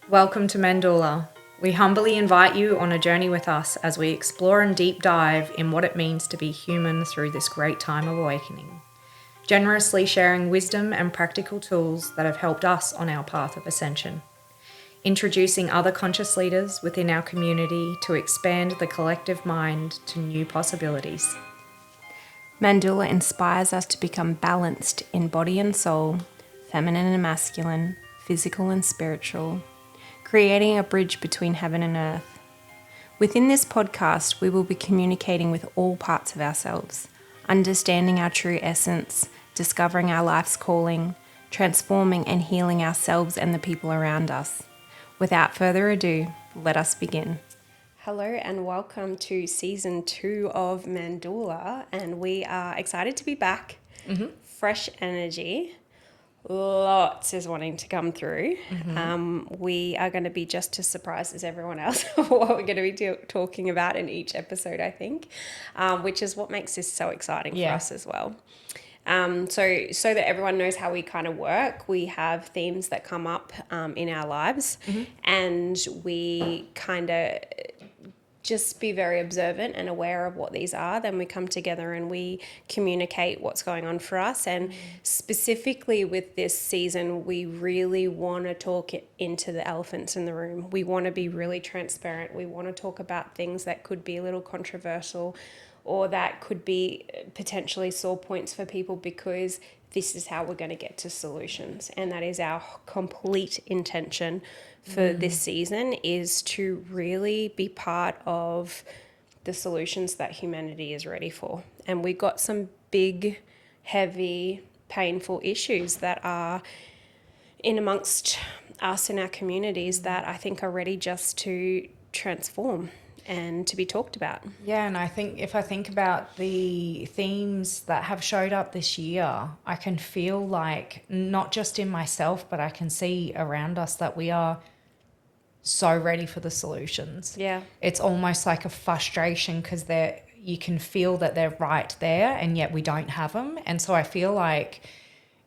Welcome to Mandula. We humbly invite you on a journey with us as we explore and deep dive in what it means to be human through this great time of awakening, generously sharing wisdom and practical tools that have helped us on our path of ascension, introducing other conscious leaders within our community to expand the collective mind to new possibilities. Mandula inspires us to become balanced in body and soul, feminine and masculine, physical and spiritual, creating a bridge between heaven and earth. Within this podcast, we will be communicating with all parts of ourselves, understanding our true essence, discovering our life's calling, transforming and healing ourselves and the people around us. Without further ado, let us begin. Hello and welcome to season 2 of Mandula, and we are excited to be back. Fresh energy. Lots is wanting to come through. We are going to be just as surprised as everyone else of what we're going to be talking about in each episode, I think, which is what makes this so exciting for us as well. So that everyone knows how we kind of work, we have themes that come up in our lives, and we kind of just be very observant and aware of what these are. Then we come together and we communicate what's going on for us. And specifically with this season, we really want to talk into the elephants in the room. We want to be really transparent. We want to talk about things that could be a little controversial or that could be potentially sore points for people, because this is how we're going to get to solutions. And that is our complete intention for this season, is to really be part of the solutions that humanity is ready for. And we've got some big, heavy, painful issues that are in amongst us in our communities that I think are ready just to transform and to be talked about. Yeah, and I think if I think about the themes that have showed up this year, I can feel like, not just in myself, but I can see around us that we are so ready for the solutions. Yeah. It's almost like a frustration because you can feel that they're right there and yet we don't have them. And so I feel like,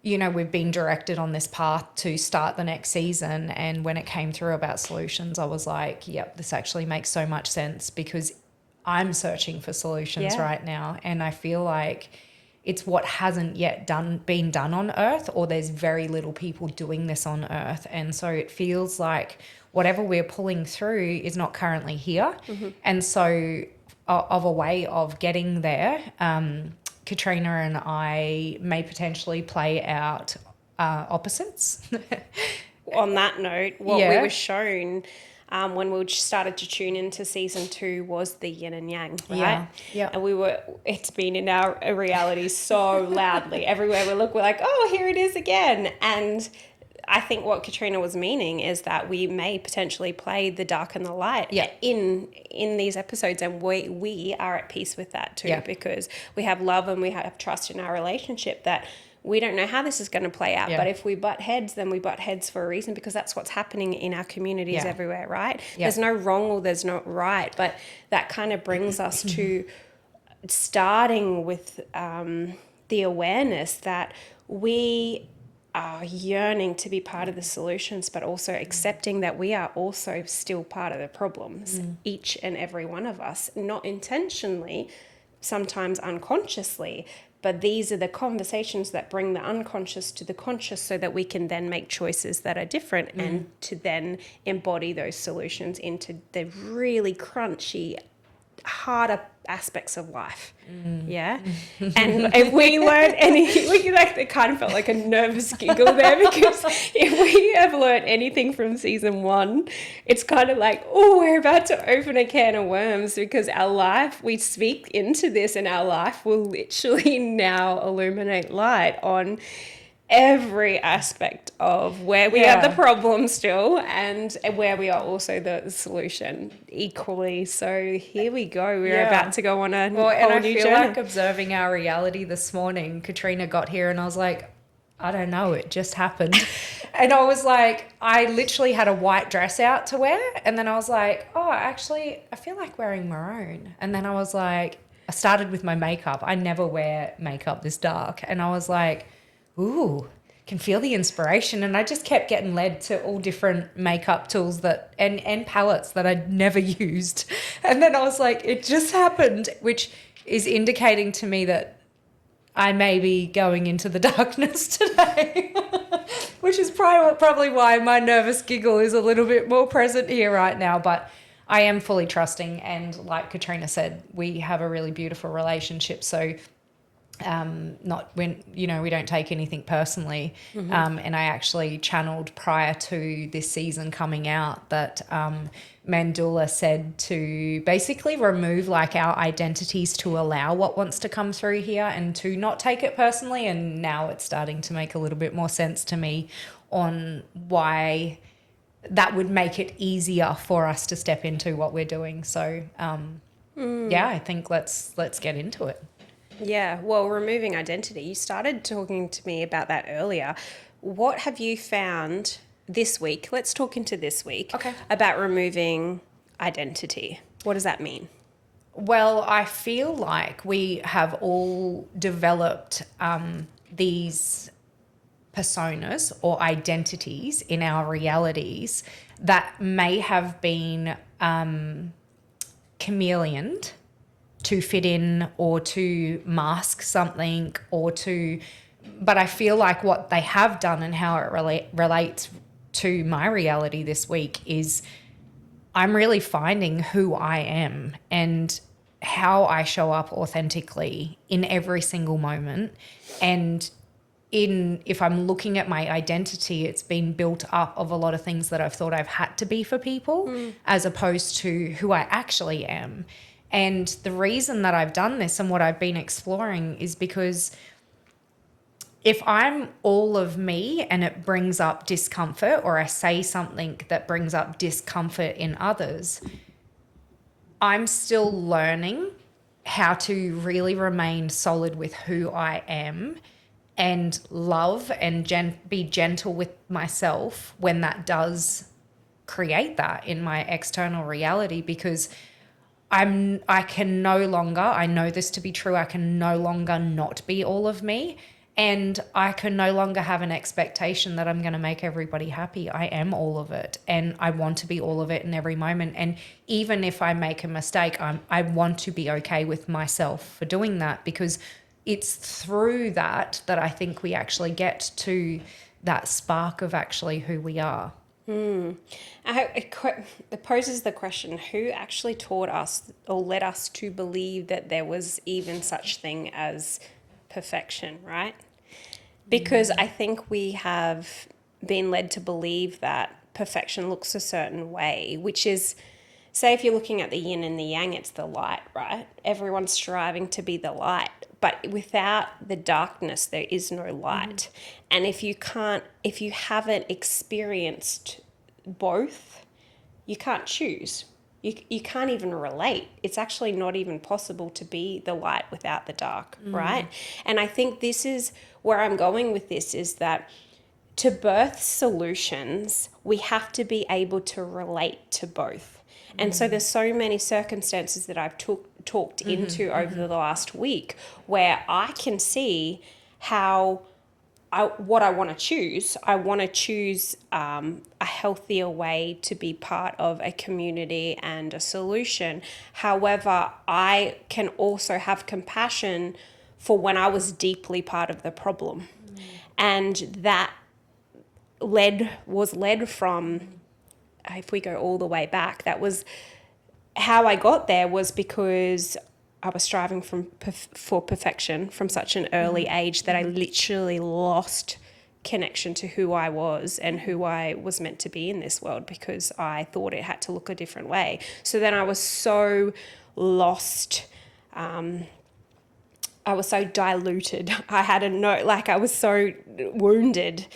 you know, we've been directed on this path to start the next season. And when it came through about solutions, I was like, yep, this actually makes so much sense, because I'm searching for solutions right now. And I feel like it's what hasn't yet been done on Earth, or there's very little people doing this on Earth. And so it feels like whatever we're pulling through is not currently here. And so of a way of getting there, Katrina and I may potentially play out opposites. On that note, what we were shown when we started to tune into season 2 was the yin and yang, right? Yeah. And it's been in our reality so loudly. Everywhere we look, we're like, oh, here it is again. And I think what Katrina was meaning is that we may potentially play the dark and the light in these episodes, and we are at peace with that too, because we have love and we have trust in our relationship that we don't know how this is going to play out. But if we butt heads, then we butt heads for a reason, because that's what's happening in our communities everywhere, right? There's no wrong or there's no right, but that kind of brings us to starting with the awareness that we are yearning to be part of the solutions, but also accepting that we are also still part of the problems, each and every one of us, not intentionally, sometimes unconsciously, but these are the conversations that bring the unconscious to the conscious, so that we can then make choices that are different and to then embody those solutions into the really crunchy, harder aspects of life. And if we learn it kind of felt like a nervous giggle there, because if we have learned anything from season 1, it's kind of like, oh, we're about to open a can of worms, because our life, we speak into this, and our life will literally now illuminate light on every aspect of where we are the problem still, and where we are also the solution equally. So here we go. We're about to go on a whole new journey. Like observing our reality this morning, Katrina got here and I was like, I don't know, it just happened. And I was like, I literally had a white dress out to wear, and then I was like, oh, actually, I feel like wearing maroon. And then I was like, I started with my makeup. I never wear makeup this dark. And I was like, ooh, can feel the inspiration. And I just kept getting led to all different makeup tools that and palettes that I'd never used. And then I was like, it just happened, which is indicating to me that I may be going into the darkness today, which is probably why my nervous giggle is a little bit more present here right now. But I am fully trusting. And like Katrina said, we have a really beautiful relationship. So not when, you know, we don't take anything personally. And I actually channeled prior to this season coming out that Mandula said to basically remove like our identities to allow what wants to come through here and to not take it personally. And now it's starting to make a little bit more sense to me on why that would make it easier for us to step into what we're doing. So yeah, I think let's get into it. Yeah, well, removing identity, you started talking to me about that earlier. What have you found this week? Let's talk into this week. Okay. About removing identity. What does that mean? Well, I feel like we have all developed these personas or identities in our realities that may have been chameleoned to fit in or to mask something but I feel like what they have done and how it relates to my reality this week is I'm really finding who I am and how I show up authentically in every single moment. And if I'm looking at my identity, it's been built up of a lot of things that I've thought I've had to be for people as opposed to who I actually am. And the reason that I've done this and what I've been exploring is because if I'm all of me and it brings up discomfort, or I say something that brings up discomfort in others, I'm still learning how to really remain solid with who I am and love and be gentle with myself when that does create that in my external reality, because I can no longer, I know this to be true, I can no longer not be all of me, and I can no longer have an expectation that I'm going to make everybody happy. I am all of it, and I want to be all of it in every moment. And even if I make a mistake, I want to be okay with myself for doing that, because it's through that I think we actually get to that spark of actually who we are. It poses the question, who actually taught us or led us to believe that there was even such thing as perfection, right? Because I think we have been led to believe that perfection looks a certain way, which is, say if you're looking at the yin and the yang, it's the light, right? Everyone's striving to be the light, but without the darkness, there is no light. And if you haven't experienced both, you can't choose. You can't even relate. It's actually not even possible to be the light without the dark, right? And I think this is where I'm going with this, is that to birth solutions, we have to be able to relate to both. And so there's so many circumstances that I've talked into over the last week where I can see how what I want to choose. I want to choose a healthier way to be part of a community and a solution. However, I can also have compassion for when I was deeply part of the problem. And that was led from, if we go all the way back, that was how I got there, was because I was striving for perfection from such an early age that I literally lost connection to who I was and who I was meant to be in this world, because I thought it had to look a different way. So then I was so lost. I was so diluted. I was so wounded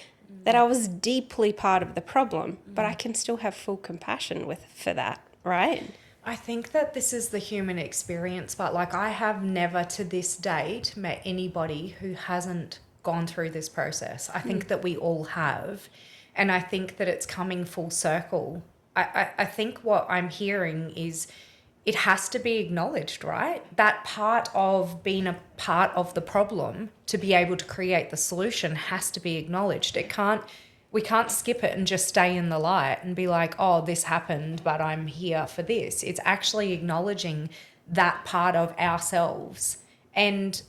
that I was deeply part of the problem, but I can still have full compassion for that, right? I think that this is the human experience, but like I have never to this date met anybody who hasn't gone through this process. I think that we all have, and I think that it's coming full circle. I think what I'm hearing is it has to be acknowledged, right? That part of being a part of the problem to be able to create the solution has to be acknowledged. We can't skip it and just stay in the light and be like, oh, this happened, but I'm here for this. It's actually acknowledging that part of ourselves. And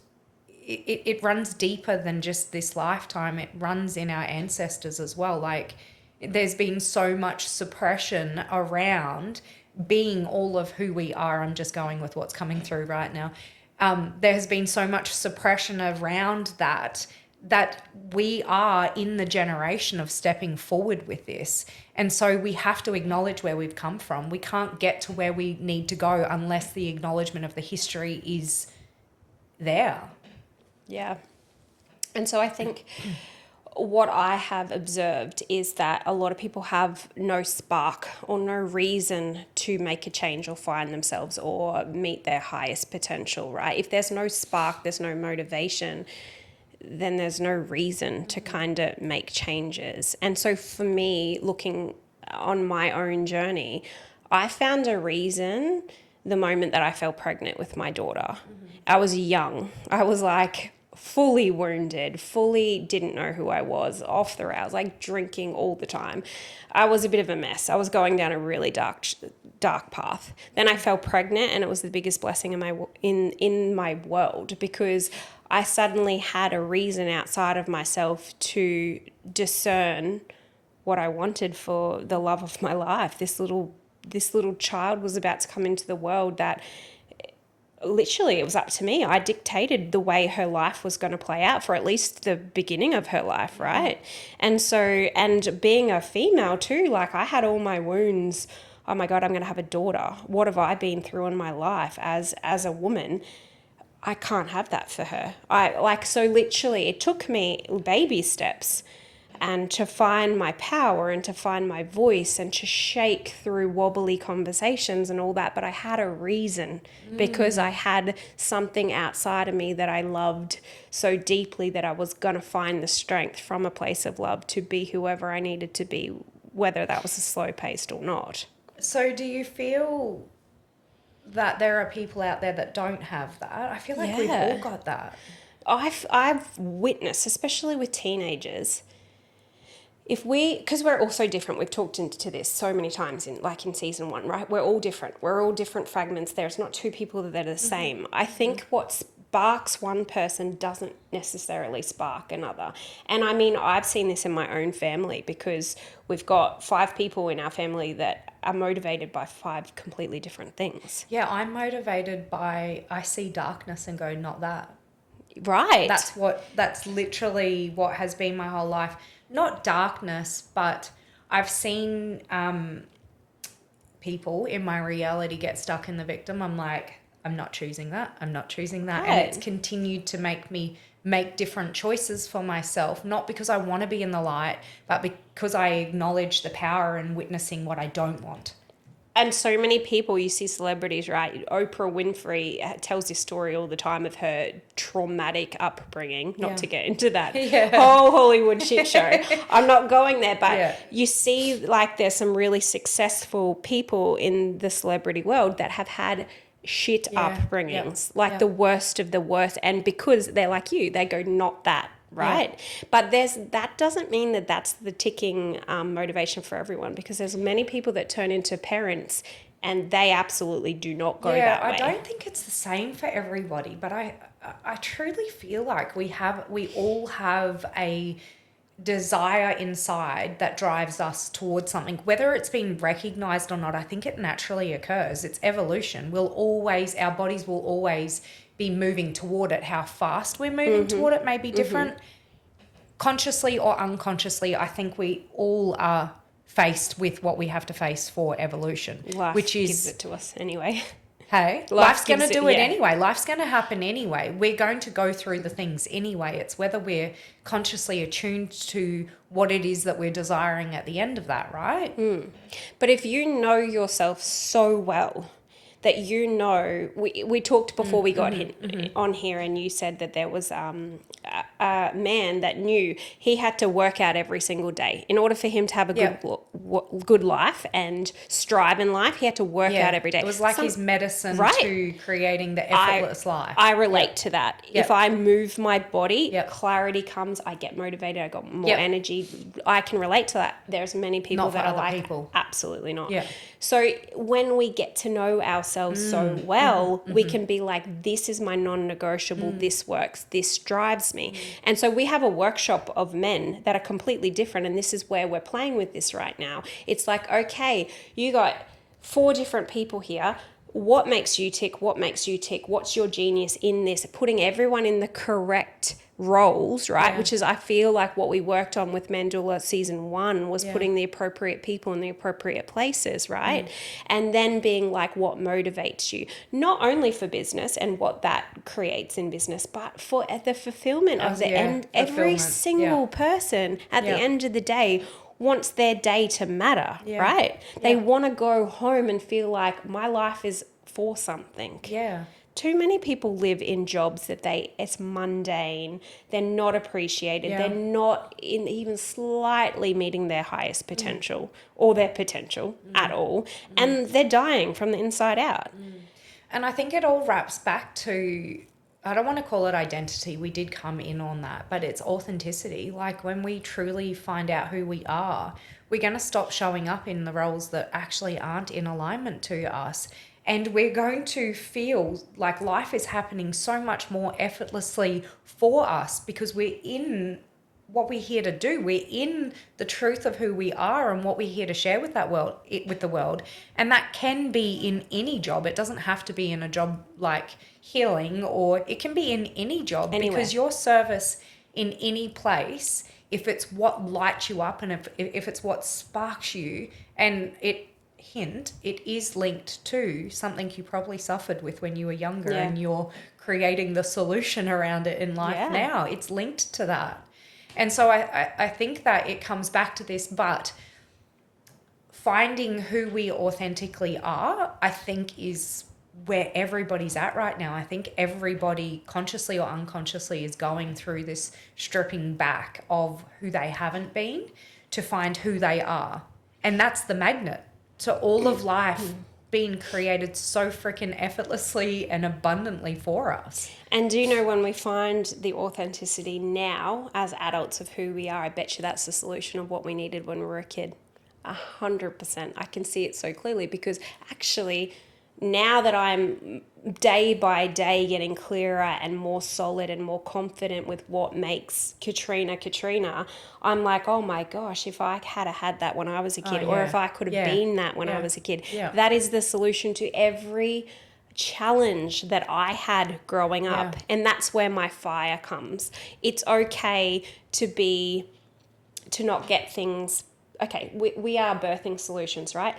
it runs deeper than just this lifetime. It runs in our ancestors as well. Like, there's been so much suppression around being all of who we are. I'm just going with what's coming through right now. There has been so much suppression around that we are in the generation of stepping forward with this. And so we have to acknowledge where we've come from. We can't get to where we need to go unless the acknowledgement of the history is there. Yeah. And so I think what I have observed is that a lot of people have no spark or no reason to make a change or find themselves or meet their highest potential, right? If there's no spark, there's no motivation, then there's no reason to kind of make changes. And so for me, looking on my own journey, I found a reason the moment that I fell pregnant with my daughter. I was young. I was like fully wounded, fully didn't know who I was, off the rails, like drinking all the time. I was a bit of a mess. I was going down a really dark path. Then I fell pregnant, and it was the biggest blessing in my world, because I suddenly had a reason outside of myself to discern what I wanted for the love of my life. This little child was about to come into the world that literally it was up to me. I dictated the way her life was going to play out for at least the beginning of her life, right? And so, and being a female too, like I had all my wounds. Oh my God, I'm going to have a daughter. What have I been through in my life as a woman? I can't have that for her. So literally it took me baby steps and to find my power and to find my voice and to shake through wobbly conversations and all that. But I had a reason because I had something outside of me that I loved so deeply that I was going to find the strength from a place of love to be whoever I needed to be, whether that was a slow paced or not. So do you feel that there are people out there that don't have that? I feel like we've all got that. I've witnessed, especially with teenagers, because we're all so different. We've talked into this so many times in season 1, right? We're all different. We're all different fragments. There's not two people that are the same. I think what sparks one person doesn't necessarily spark another. And I mean, I've seen this in my own family, because we've got 5 people in our family that are motivated by 5 completely different things. Yeah, I'm motivated by, I see darkness and go, not that. Right. That's literally what has been my whole life. Not darkness, but I've seen people in my reality get stuck in the victim. I'm like, I'm not choosing that. I'm not choosing that. Right. And it's continued to make me make different choices for myself, not because I want to be in the light, but because I acknowledge the power in witnessing what I don't want. And so many people, you see celebrities, right? Oprah Winfrey tells this story all the time of her traumatic upbringing, not to get into that whole Hollywood shit show. I'm not going there, but you see like there's some really successful people in the celebrity world that have had shit upbringings, the worst of the worst. And because they're like you, they go, not that. Right. Yeah. But that doesn't mean that that's the ticking motivation for everyone, because there's many people that turn into parents and they absolutely do not go that way. I don't think it's the same for everybody, but I truly feel like we all have a desire inside that drives us towards something, whether it's been recognized or not. I think it naturally occurs. It's evolution. our bodies will always be moving toward it. How fast we're moving toward it may be different. Consciously or unconsciously, I think we all are faced with what we have to face for evolution. Life gives it to us anyway. Hey, life's going to do it anyway. Life's going to happen anyway. We're going to go through the things anyway. It's whether we're consciously attuned to what it is that we're desiring at the end of that, right? But if you know yourself so well that you know, we talked before we got on here, and you said that there was a a man that knew he had to work out every single day in order for him to have a good life and strive in life. He had to work out every day. It was like his medicine to creating the effortless life. I relate to that. If I move my body, clarity comes. I get motivated. I got more energy. I can relate to that. There's many people that are like, people. Absolutely not. Yeah. So when we get to know ourselves so well, we can be like, this is my non-negotiable. This works. This drives me. And so we have a workshop of men that are completely different. And this is where we're playing with this right now. It's like, okay, you got 4 different people here. What makes you tick? What makes you tick? What's your genius in this? Putting everyone in the correct roles, right? Yeah. Which is, I feel like what we worked on with Mandula season 1 was putting the appropriate people in the appropriate places, right? And then being like, what motivates you? Not only for business and what that creates in business, but for the fulfillment of the end. Every single person at the end of the day wants their day to matter, right? They want to go home and feel like my life is for something. Yeah. Too many people live in jobs that it's mundane. They're not appreciated. They're not even slightly meeting their highest potential or their potential at all. And they're dying from the inside out. And I think it all wraps back to, I don't want to call it identity. We did come in on that, but it's authenticity. Like when we truly find out who we are, we're going to stop showing up in the roles that actually aren't in alignment to us. And we're going to feel like life is happening so much more effortlessly for us because we're in what we're here to do. We're in the truth of who we are and what we're here to share with with the world. And that can be in any job. It doesn't have to be in a job like healing, or it can be in any job. Anywhere. Because your service in any place, if it's what lights you up and if it's what sparks you, and it is linked to something you probably suffered with when you were younger and you're creating the solution around it in life now. It's linked to that. And so I think that it comes back to this, but finding who we authentically are, I think, is where everybody's at right now. I think everybody, consciously or unconsciously, is going through this stripping back of who they haven't been to find who they are. And that's the magnet to all of life being created so freaking effortlessly and abundantly for us. And do you know, when we find the authenticity now as adults of who we are, I bet you that's the solution of what we needed when we were a kid. 100%. I can see it so clearly, because actually now that I'm day by day getting clearer and more solid and more confident with what makes Katrina, I'm like, oh my gosh, if I had that when I was a kid, or if I could have been that when I was a kid, that is the solution to every challenge that I had growing up. And that's where my fire comes. It's okay to not get things. Okay, we are birthing solutions, right?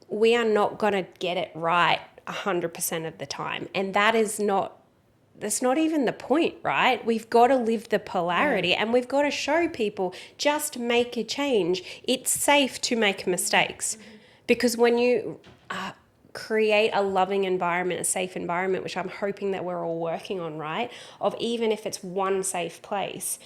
We are not going to get it right 100% of the time. And that's not even the point, right? We've got to live the polarity, and we've got to show people, just make a change. It's safe to make mistakes, because when you create a loving environment, a safe environment, which I'm hoping that we're all working on, right? Of even if it's one safe place,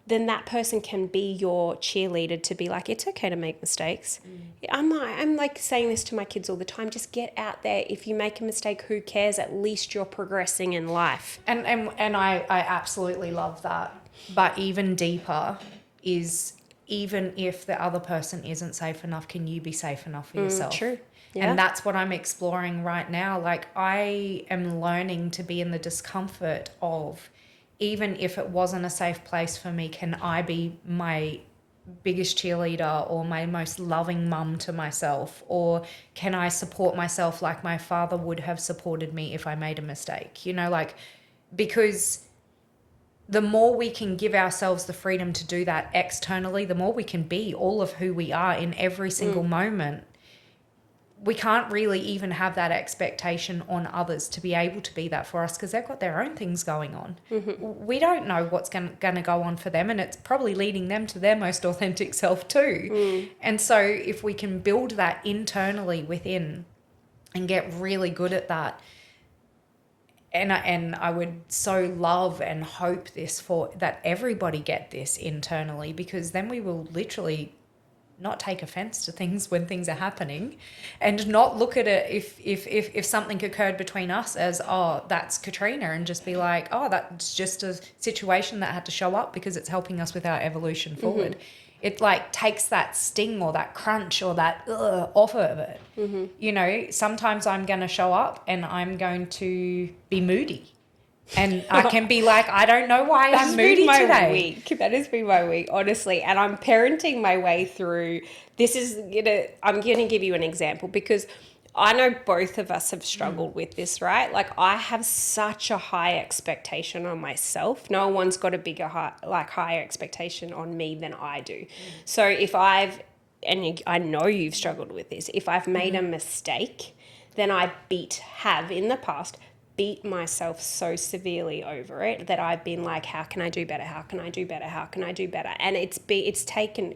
then that person can be your cheerleader to be like, it's okay to make mistakes. I'm like saying this to my kids all the time. Just get out there. If you make a mistake, who cares? At least you're progressing in life. And I absolutely love that. But even deeper is, even if the other person isn't safe enough, can you be safe enough for yourself? True. Yeah. And that's what I'm exploring right now. Like, I am learning to be in the discomfort of, even if it wasn't a safe place for me, can I be my biggest cheerleader or my most loving mum to myself? Or can I support myself like my father would have supported me if I made a mistake? You know, like, because the more we can give ourselves the freedom to do that externally, the more we can be all of who we are in every single moment. We can't really even have that expectation on others to be able to be that for us, because they've got their own things going on. We don't know what's going to go on for them, and it's probably leading them to their most authentic self too. And so if we can build that internally within and get really good at that, and I would so love and hope this for that everybody get this internally, because then we will literally not take offense to things when things are happening, and not look at it if something occurred between us as, oh, that's Katrina, and just be like, oh, that's just a situation that had to show up because it's helping us with our evolution forward. It like takes that sting or that crunch or that off of it. You know, sometimes I'm going to show up and I'm going to be moody. And I can be like, I don't know why I'm moody today. Week. That has been my week, honestly. And I'm parenting my way through. I'm gonna give you an example, because I know both of us have struggled with this, right? Like, I have such a high expectation on myself. No one's got a higher expectation on me than I do. So if I know you've struggled with this, if I've made a mistake, then I have in the past beat myself so severely over it that I've been like, how can I do better? How can I do better? How can I do better? And it's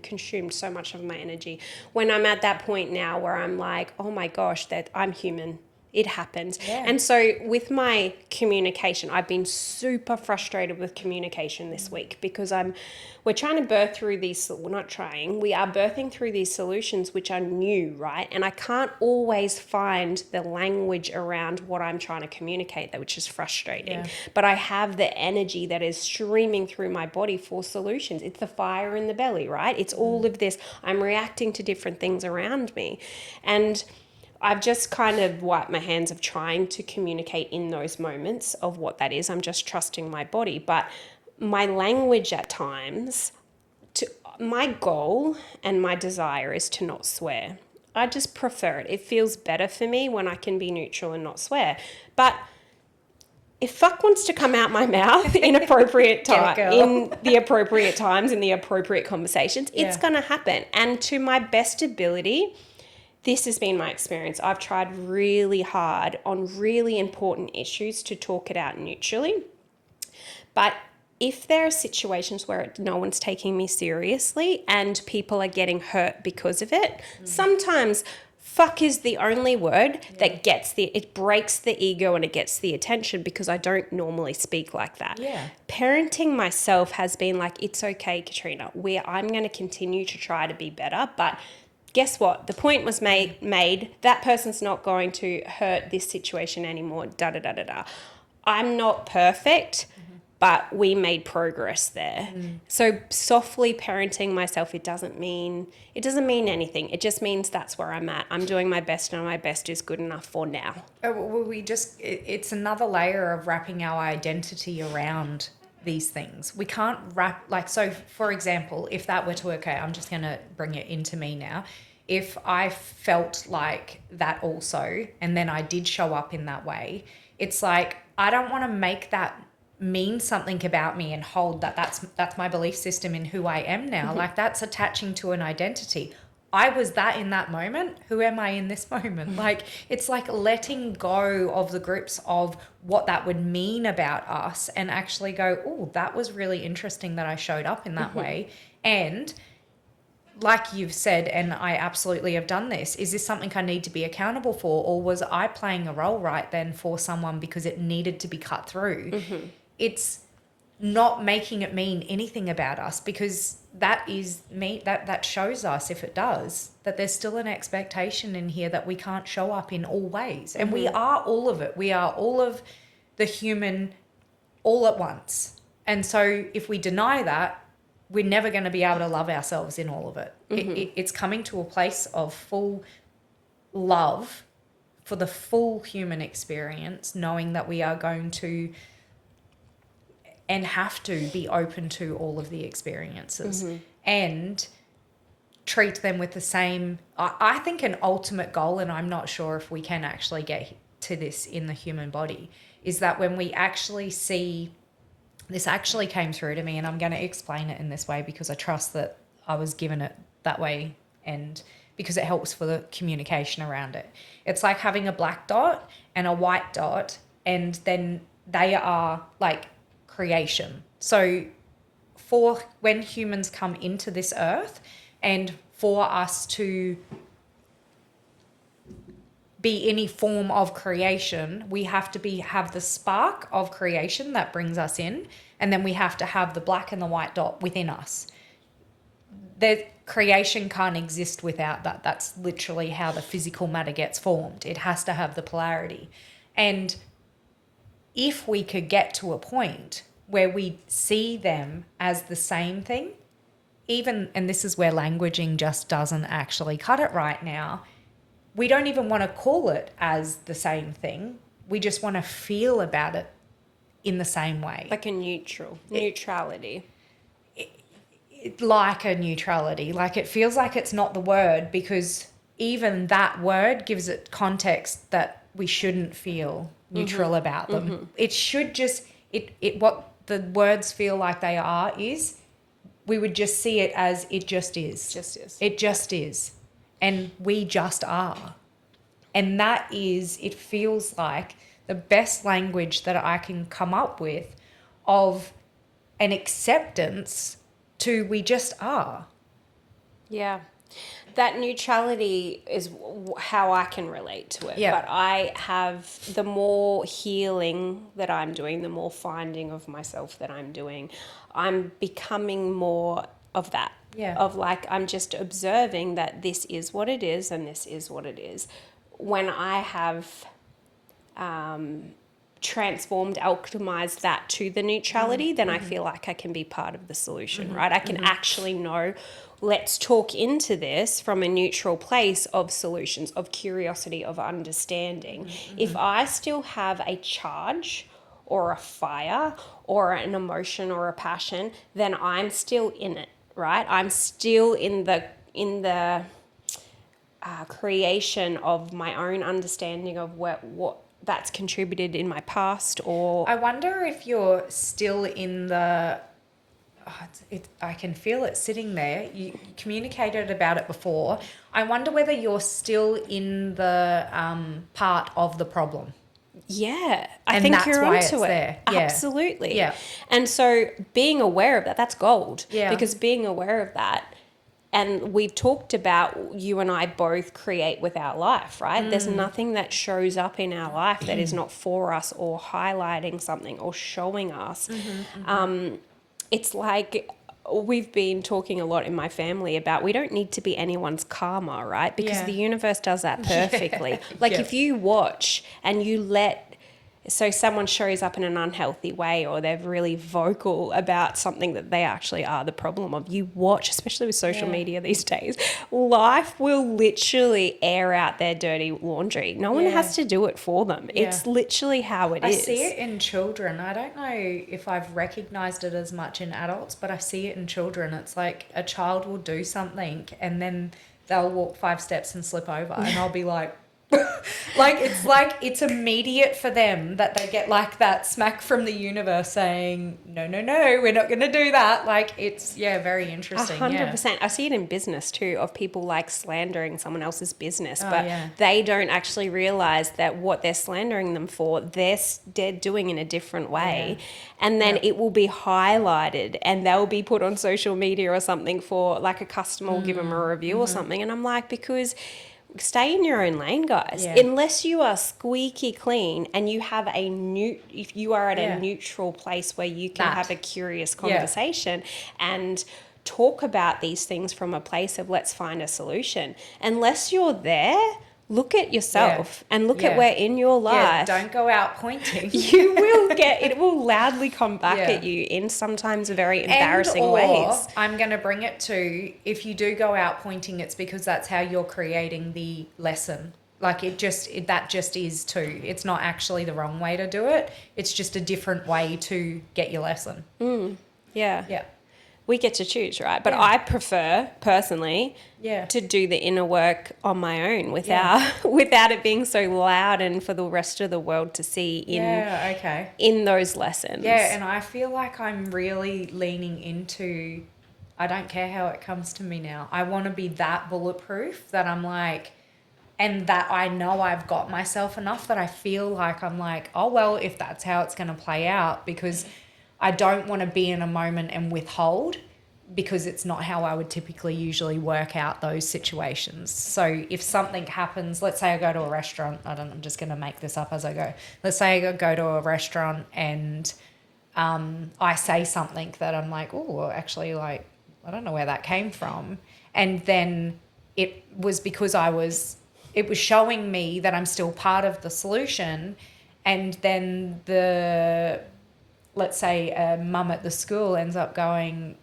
consumed so much of my energy, when I'm at that point now where I'm like, oh my gosh, that I'm human. It happens. Yeah. And so with my communication, I've been super frustrated with communication this week, because we are birthing through these solutions which are new, right? And I can't always find the language around what I'm trying to communicate, which is frustrating. Yeah. But I have the energy that is streaming through my body for solutions. It's the fire in the belly, right? It's all of this. I'm reacting to different things around me. And I've just kind of wiped my hands of trying to communicate in those moments of what that is. I'm just trusting my body. But my language at times, my goal and my desire is to not swear. I just prefer it. It feels better for me when I can be neutral and not swear. But if fuck wants to come out my mouth in the appropriate times, in the appropriate conversations, it's going to happen. And to my best ability, this has been my experience. I've tried really hard on really important issues to talk it out neutrally. But if there are situations where no one's taking me seriously and people are getting hurt because of it, sometimes fuck is the only word that it breaks the ego and it gets the attention, because I don't normally speak like that. Yeah. Parenting myself has been like, it's okay, Katrina, I'm going to continue to try to be better, but guess what? The point was made. That person's not going to hurt this situation anymore. I'm not perfect, but we made progress there. So softly parenting myself, it doesn't mean anything. It just means that's where I'm at. I'm doing my best, and my best is good enough for now. It's another layer of wrapping our identity around these things. We can't so for example, if that were to occur, I'm just going to bring it into me now. If I felt like that also, and then I did show up in that way, it's like, I don't want to make that mean something about me and hold that's my belief system in who I am now. Like, that's attaching to an identity. I was that in that moment. Who am I in this moment? Like, it's like letting go of the grips of what that would mean about us, and actually go, oh, that was really interesting that I showed up in that way. And like you've said, and I absolutely have done this, is this something I need to be accountable for? Or was I playing a role right then for someone because it needed to be cut through? It's not making it mean anything about us, because that is me, that shows us, if it does, that there's still an expectation in here that we can't show up in all ways. And we are all of it. We are all of the human all at once. And so if we deny that, we're never going to be able to love ourselves in all of it. It's coming to a place of full love for the full human experience, knowing that we are going to and have to be open to all of the experiences and treat them with the same, I think an ultimate goal, and I'm not sure if we can actually get to this in the human body, is that when we actually see, this actually came through to me, and I'm going to explain it in this way because I trust that I was given it that way, and because it helps for the communication around it. It's like having a black dot and a white dot, and then they are like creation. So for when humans come into this earth, and for us to be any form of creation, we have to have the spark of creation that brings us in, and then we have to have the black and the white dot within us. The creation can't exist without that. That's literally how the physical matter gets formed. It has to have the polarity. And if we could get to a point where we see them as the same thing, even, and this is where languaging just doesn't actually cut it right now, we don't even want to call it as the same thing. We just want to feel about it in the same way. Like a neutrality. Like a neutrality. Like it feels like it's not the word, because even that word gives it context that we shouldn't feel neutral about them. It should just, what the words feel like they are is, we would just see it as it just is. It just is. And we just are. And that is, it feels like the best language that I can come up with of an acceptance to we just are. Yeah. That neutrality is how I can relate to it. Yeah. But I have, the more healing that I'm doing, the more finding of myself that I'm doing, I'm becoming more of that. Yeah. Of like, I'm just observing that this is what it is and this is what it is. When I have transformed, alchemized that to the neutrality, then I feel like I can be part of the solution, right? I can actually know, let's talk into this from a neutral place of solutions, of curiosity, of understanding. If I still have a charge or a fire or an emotion or a passion, then I'm still in it, right? I'm still in the creation of my own understanding of what that's contributed in my past. Or I wonder if you're still in the, I can feel it sitting there. You communicated about it before. I wonder whether you're still in the part of the problem. Yeah, I And think that's you're why onto it's it. there. Yeah. Absolutely. Yeah. And so being aware of that, that's gold. Yeah. Because being aware of that, and we've talked about, you and I both create with our life, right? There's nothing that shows up in our life that is not for us or highlighting something or showing us. It's like, we've been talking a lot in my family about, we don't need to be anyone's karma, right? Because Yeah. the universe does that perfectly. Like Yeah. if you watch and you so someone shows up in an unhealthy way, or they're really vocal about something that they actually are the problem of, you watch, especially with social media these days, life will literally air out their dirty laundry. No one has to do it for them. Yeah. It's literally how it is. I see it in children. I don't know if I've recognized it as much in adults, but I see it in children. It's like a child will do something and then they'll walk 5 steps and slip over, and I'll be like, it's immediate for them that they get like that smack from the universe saying, no, we're not going to do that. Like, it's, very interesting. 100%. I see it in business too, of people like slandering someone else's business, Oh, but yeah. they don't actually realize that what they're slandering them for, they're doing in a different way. Yeah. And then it will be highlighted and they'll be put on social media or something, for like a customer will give them a review or something. And I'm like, because stay in your own lane, guys. Yeah. Unless you are squeaky clean and you have if you are at a neutral place where you can have a curious conversation and talk about these things from a place of, let's find a solution. Unless you're there, look at yourself and look at where in your life. Don't go out pointing. You will it will loudly come back at you in sometimes very embarrassing ways. I'm going to bring it to, if you do go out pointing, it's because that's how you're creating the lesson. Like that just is too. It's not actually the wrong way to do it. It's just a different way to get your lesson. Yeah. Yeah. We get to choose, right? But I prefer, personally, to do the inner work on my own without it being so loud and for the rest of the world to see in those lessons. Yeah, and I feel like I'm really leaning into, I don't care how it comes to me now. I want to be that bulletproof that I'm like, and that I know I've got myself enough that I feel like I'm like, oh, well, if that's how it's going to play out, because I don't want to be in a moment and withhold because it's not how I would typically usually work out those situations. So if something happens, let's say I go to a restaurant, I'm just going to make this up as I go. Let's say I go to a restaurant and I say something that I'm like, oh, actually, like, I don't know where that came from. And then it was because it was showing me that I'm still part of the solution. And then let's say a mum at the school ends up going,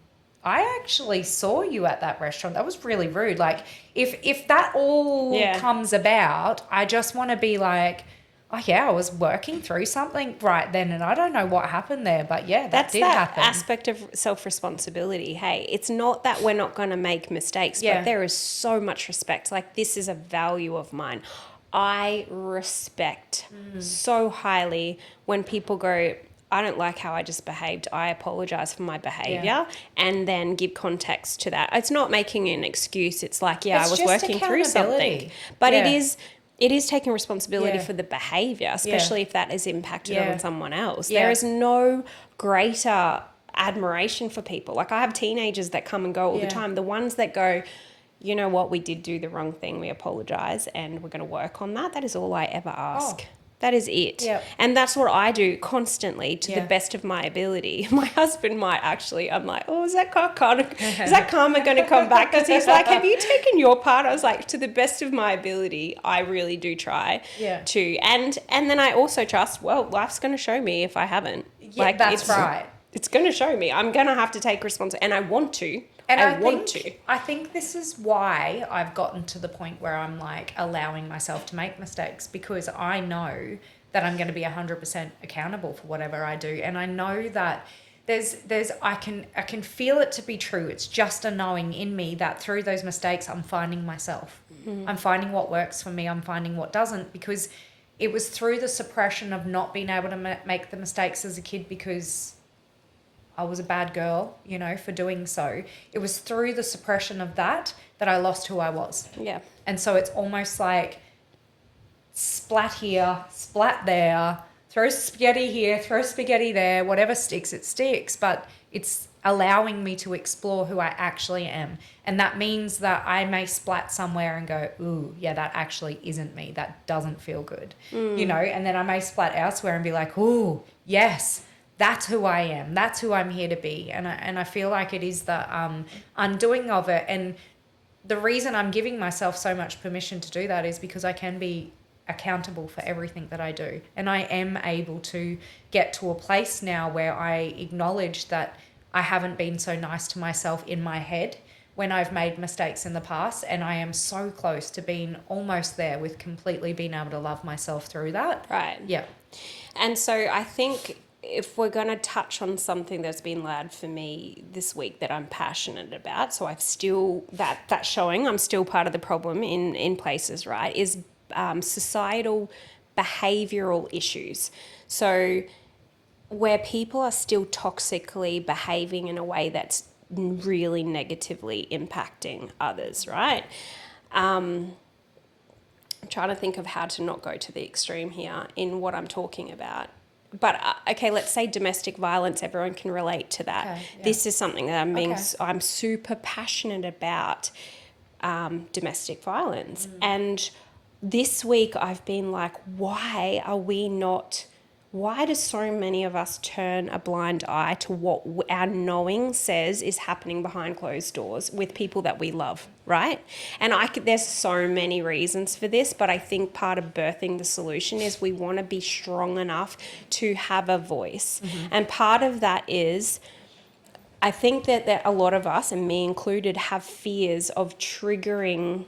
I actually saw you at that restaurant. That was really rude. Like, if that all comes about, I just want to be like, oh, yeah, I was working through something right then, and I don't know what happened there, but yeah, that's did that happen. aspect of self-responsibility. Hey, it's not that we're not going to make mistakes, but there is so much respect. Like, this is a value of mine. I respect so highly when people go, I don't like how I just behaved. I apologize for my behavior, and then give context to that. It's not making an excuse. It's like, I was working through something, but it is taking responsibility for the behavior, especially if that is impacted on someone else. There is no greater admiration for people. Like, I have teenagers that come and go all the time. The ones that go, you know what, we did do the wrong thing. We apologize, and we're going to work on that. That is all I ever ask. Oh. That is it. Yep. And that's what I do constantly to the best of my ability. My husband might actually, I'm like, oh, is that karma going to come back? Because he's like, have you taken your part? I was like, to the best of my ability, I really do try to. And then I also trust, well, life's going to show me if I haven't. Yeah, like, that's right. It's going to show me. I'm going to have to take responsibility. And I want to. And I think this is why I've gotten to the point where I'm like allowing myself to make mistakes, because I know that I'm going to be 100% accountable for whatever I do. And I know that I can feel it to be true. It's just a knowing in me that through those mistakes, I'm finding myself. Mm-hmm. I'm finding what works for me. I'm finding what doesn't, because it was through the suppression of not being able to make the mistakes as a kid because I was a bad girl, for doing so. It was through the suppression of that I lost who I was. Yeah. And so it's almost like splat here, splat there, throw spaghetti here, throw spaghetti there, whatever sticks, it sticks. But it's allowing me to explore who I actually am. And that means that I may splat somewhere and go, ooh, yeah, that actually isn't me. That doesn't feel good, and then I may splat elsewhere and be like, ooh, yes, that's who I am. That's who I'm here to be. And I feel like it is the undoing of it. And the reason I'm giving myself so much permission to do that is because I can be accountable for everything that I do. And I am able to get to a place now where I acknowledge that I haven't been so nice to myself in my head when I've made mistakes in the past. And I am so close to being almost there with completely being able to love myself through that. Right. Yeah. And so I think if we're going to touch on something that's been loud for me this week that I'm passionate about, so I've still, that's showing I'm still part of the problem in places, right, is societal behavioural issues. So where people are still toxically behaving in a way that's really negatively impacting others, right? I'm trying to think of how to not go to the extreme here in what I'm talking about. But, okay, let's say domestic violence, everyone can relate to that. Okay, yeah. This is something that I'm super passionate about, domestic violence. And this week I've been like, why do so many of us turn a blind eye to what our knowing says is happening behind closed doors with people that we love, right? And there's so many reasons for this, but I think part of birthing the solution is we want to be strong enough to have a voice. Mm-hmm. And part of that is, I think that a lot of us, and me included, have fears of triggering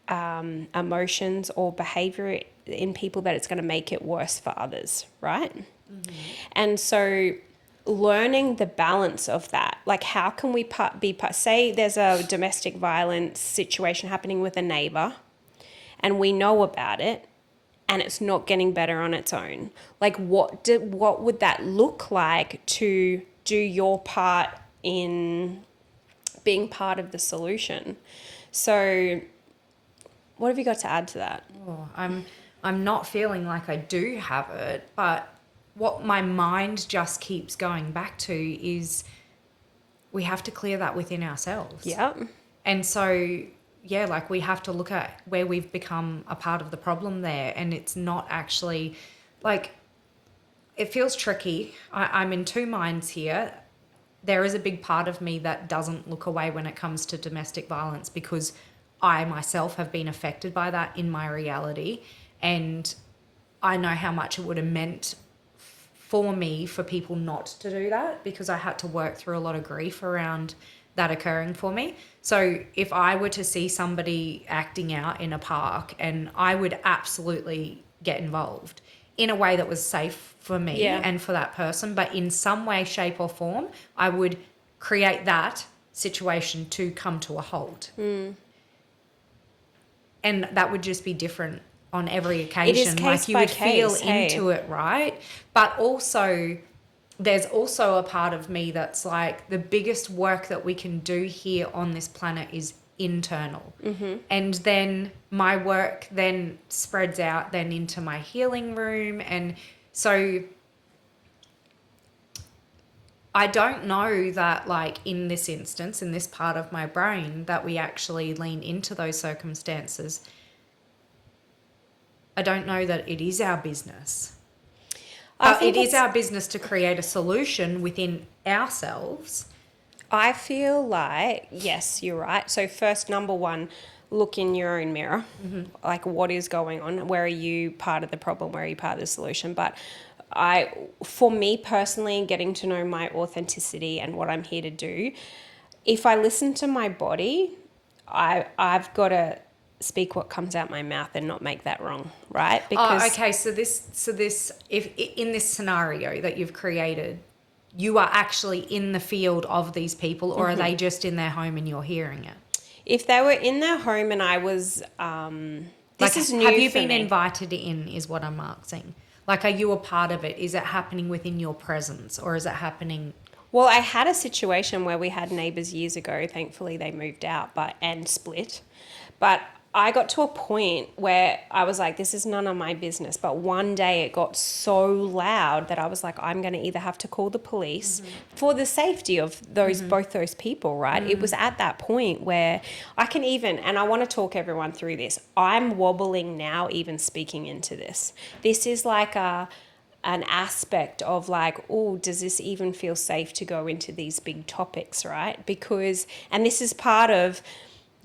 emotions or behavior in people that it's going to make it worse for others, right? Mm-hmm. And so learning the balance of that, like how can we say there's a domestic violence situation happening with a neighbor and we know about it and it's not getting better on its own. Like what would that look like to do your part in being part of the solution? So what have you got to add to that? Oh, I'm not feeling like I do have it, but what my mind just keeps going back to is we have to clear that within ourselves. Yep. And so, yeah, like we have to look at where we've become a part of the problem there. And it's not actually like, it feels tricky. I'm in two minds here. There is a big part of me that doesn't look away when it comes to domestic violence because I myself have been affected by that in my reality. And I know how much it would have meant for me for people not to do that because I had to work through a lot of grief around that occurring for me. So if I were to see somebody acting out in a park, and I would absolutely get involved in a way that was safe for me and for that person, but in some way, shape or form, I would create that situation to come to a halt. And that would just be different on every occasion. It is case like you by would case, feel into it, right? But also there's also a part of me that's like the biggest work that we can do here on this planet is internal. And then my work then spreads out then into my healing room. And so I don't know that like in this instance, in this part of my brain, that we actually lean into those circumstances. I don't know that it is our business. But it is our business to create a solution within ourselves. I feel like, yes, you're right. So first, number one, look in your own mirror. Like, what is going on? Where are you part of the problem? Where are you part of the solution? But for me personally, getting to know my authenticity and what I'm here to do, if I listen to my body, I've got to speak what comes out my mouth and not make that wrong, right? Because okay, so this if in this scenario that you've created, you are actually in the field of these people, or are they just in their home and you're hearing it? If they were in their home and I was this is new. Have you for been me. invited in is what I'm asking. Like, are you a part of it? Is it happening within your presence, or is it happening? Well, I had a situation where we had neighbours years ago. Thankfully, they moved out and split. But I got to a point where I was like, this is none of my business. But one day it got so loud that I was like, I'm going to either have to call the police for the safety of both those people, right? It was at that point where I can even, and I want to talk everyone through this, I'm wobbling now even speaking into this. This is like an aspect of like, oh, does this even feel safe to go into these big topics, right? Because, and this is part of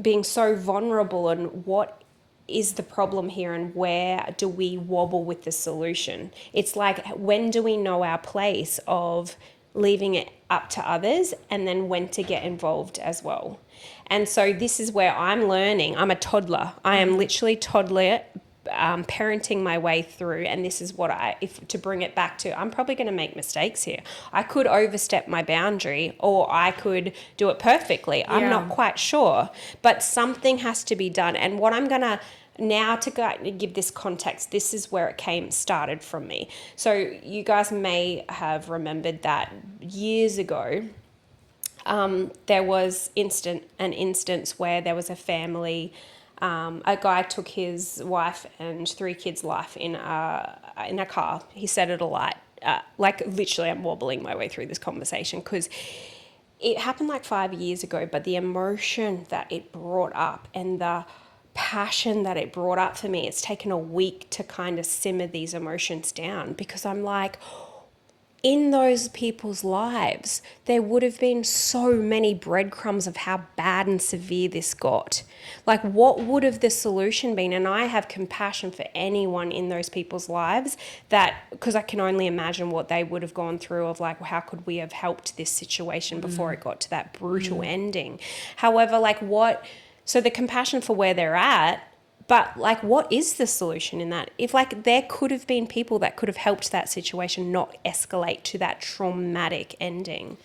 being so vulnerable, and what is the problem here and where do we wobble with the solution? It's like, when do we know our place of leaving it up to others, and then when to get involved as well? And so this is where I'm learning. I'm a toddler. I am literally toddler parenting my way through, and this is what if to bring it back to, I'm probably going to make mistakes here. I could overstep my boundary, or I could do it perfectly. I'm not quite sure, but something has to be done. And what I'm going to now, to give this context, this is where it started from me. So you guys may have remembered that years ago, there was an instance where there was a family. A guy took his wife and 3 kids' life in a car. He set it alight. Like, literally, I'm wobbling my way through this conversation because it happened like 5 years ago, but the emotion that it brought up and the passion that it brought up for me, it's taken a week to kind of simmer these emotions down, because I'm like, in those people's lives, there would have been so many breadcrumbs of how bad and severe this got. Like, what would have the solution been? And I have compassion for anyone in those people's lives, because I can only imagine what they would have gone through of like, how could we have helped this situation before it got to that brutal ending? However, so the compassion for where they're at, but like, what is the solution in that? If like there could have been people that could have helped that situation not escalate to that traumatic ending.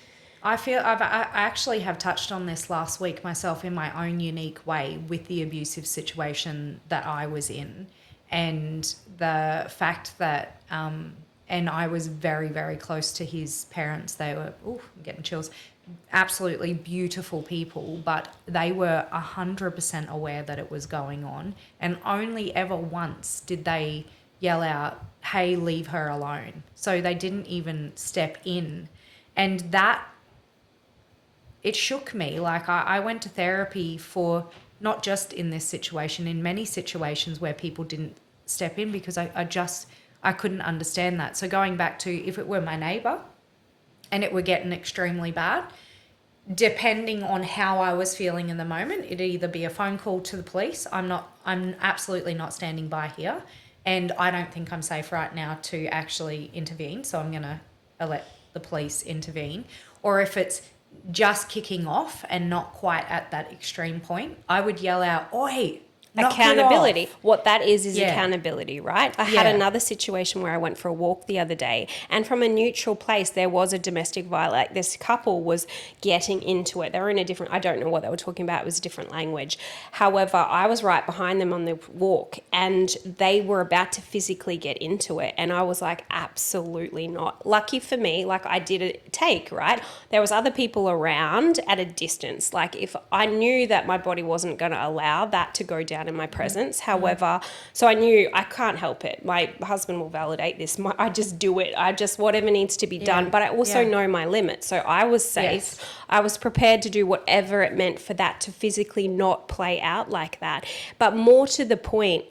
I feel I actually have touched on this last week myself in my own unique way with the abusive situation that I was in, and the fact that and I was very, very close to his parents. They were, I'm getting chills, absolutely beautiful people, but they were 100% aware that it was going on, and only ever once did they yell out, hey, leave her alone. So they didn't even step in. And that it shook me. Like I went to therapy for not just in this situation, in many situations where people didn't step in because I couldn't understand that. So going back to if it were my neighbour and it were getting extremely bad, depending on how I was feeling in the moment, it'd either be a phone call to the police. I'm absolutely not standing by here, and I don't think I'm safe right now to actually intervene. So I'm going to let the police intervene. Or if it's just kicking off and not quite at that extreme point, I would yell out, "Oi, knock it accountability. off." What that is Yeah. accountability, right? I had Yeah. another situation where I went for a walk the other day, and from a neutral place, there was a domestic violence. Like this couple was getting into it. They were in a different, I don't know what they were talking about. It was a different language. However, I was right behind them on the walk, and they were about to physically get into it. And I was like, absolutely not. Lucky for me, like I did a take, right? There was other people around at a distance. Like if I knew that my body wasn't going to allow that to go down in my presence. However, so I knew I can't help it. My husband will validate this. I just do it. I just, whatever needs to be done. But I also know my limits. So I was safe. Yes. I was prepared to do whatever it meant for that to physically not play out like that. But more to the point,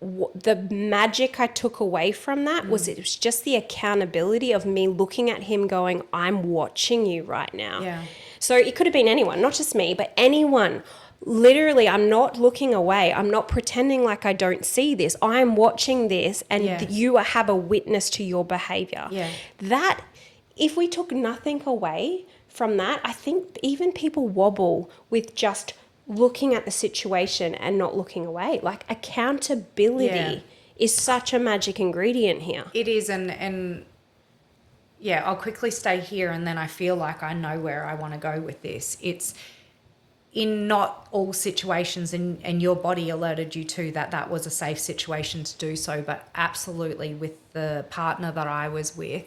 the magic I took away from that was it was just the accountability of me looking at him going, I'm watching you right now. Yeah. So it could have been anyone, not just me, but anyone. Literally, I'm not looking away. I'm not pretending like I don't see this. I'm watching this, and you have a witness to your behavior. Yeah. That, if we took nothing away from that, I think even people wobble with just looking at the situation and not looking away. Like accountability is such a magic ingredient here. It is, and yeah, I'll quickly stay here, and then I feel like I know where I want to go with this. It's in not all situations, and your body alerted you to that was a safe situation to do so, but absolutely with the partner that I was with,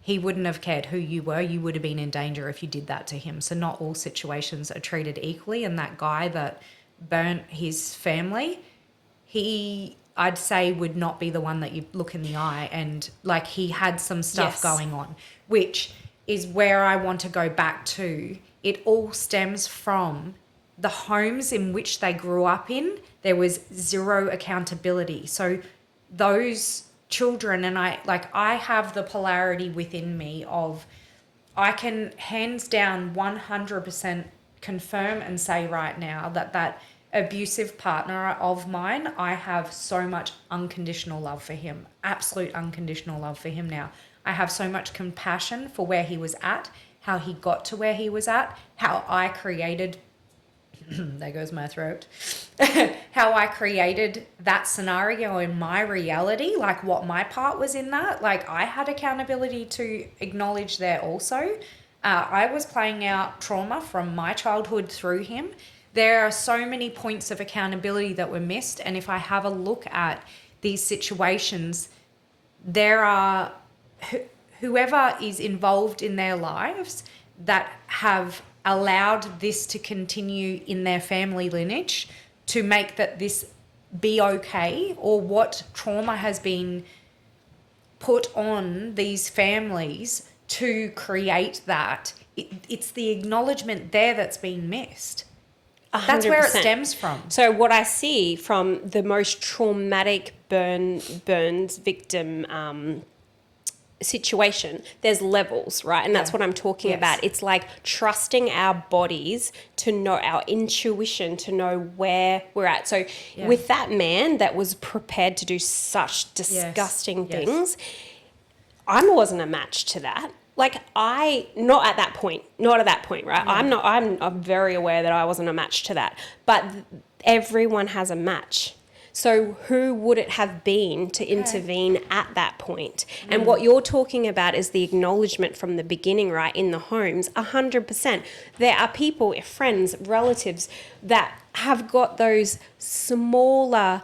he wouldn't have cared who you were. You would have been in danger if you did that to him. So not all situations are treated equally, and that guy that burnt his family, I'd say would not be the one that you look in the eye, and like he had some stuff going on, which is where I want to go back to. It all stems from the homes in which they grew up in. There was zero accountability. So those children, and I have the polarity within me of, I can hands down 100% confirm and say right now that abusive partner of mine, I have so much unconditional love for him, absolute unconditional love for him now. I have so much compassion for where he was at, how he got to where he was at, how I created, there goes my throat, how I created that scenario in my reality, like what my part was in that. Like I had accountability to acknowledge there also. I was playing out trauma from my childhood through him. There are so many points of accountability that were missed. And if I have a look at these situations, there are whoever is involved in their lives that have allowed this to continue in their family lineage to make that this be okay, or what trauma has been put on these families to create that. It's the acknowledgement there that's been missed. 100%. That's where it stems from. So what I see from the most traumatic burns victim situation, there's levels, right? And that's what I'm talking about. It's like trusting our bodies to know, our intuition to know where we're at. So with that man that was prepared to do such disgusting things, I wasn't a match to that. Like not at that point, right? Yeah. I'm very aware that I wasn't a match to that, but everyone has a match. So who would it have been to intervene at that point? And what you're talking about is the acknowledgement from the beginning, right, in the homes, 100%. There are people, friends, relatives that have got those smaller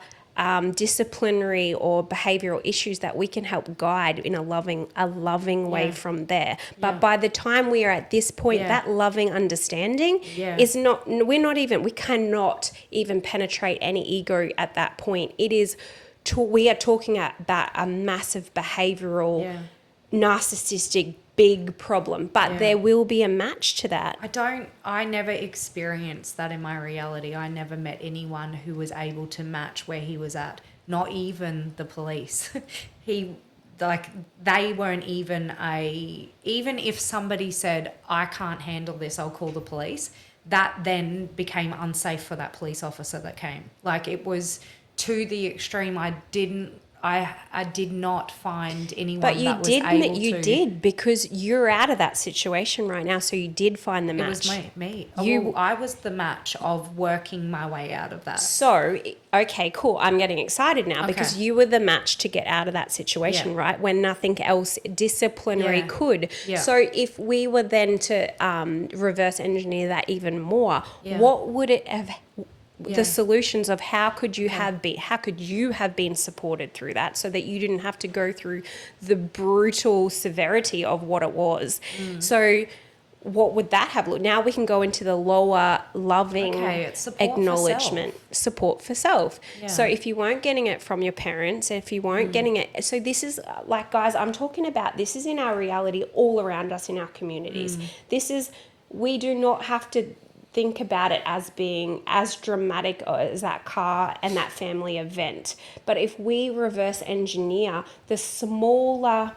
disciplinary or behavioral issues that we can help guide in a loving way from there. But by the time we are at this point, that loving understanding is not, we cannot even penetrate any ego at that point. It is, we are talking about a massive behavioral, narcissistic, big problem, but there will be a match to that. I never experienced that in my reality. I never met anyone who was able to match where he was at, not even the police. They weren't even even if somebody said, I can't handle this, I'll call the police, that then became unsafe for that police officer that came. Like, it was to the extreme. I did not find anyone that was able to. You did, because you're out of that situation right now, so you did find the match. It was me. I was the match of working my way out of that. So, okay, cool. I'm getting excited now because you were the match to get out of that situation, right? When nothing else disciplinary could. Yeah. So if we were then to reverse engineer that even more, what would it have... the solutions of how could you have been supported through that, so that you didn't have to go through the brutal severity of what it was. So what would that have looked? Now we can go into the lower loving acknowledgement, support for self. So if you weren't getting it from your parents, if you weren't getting it, so this is like, guys, I'm talking about, this is in our reality all around us in our communities. We do not have to think about it as being as dramatic as that car and that family event. But if we reverse engineer the smaller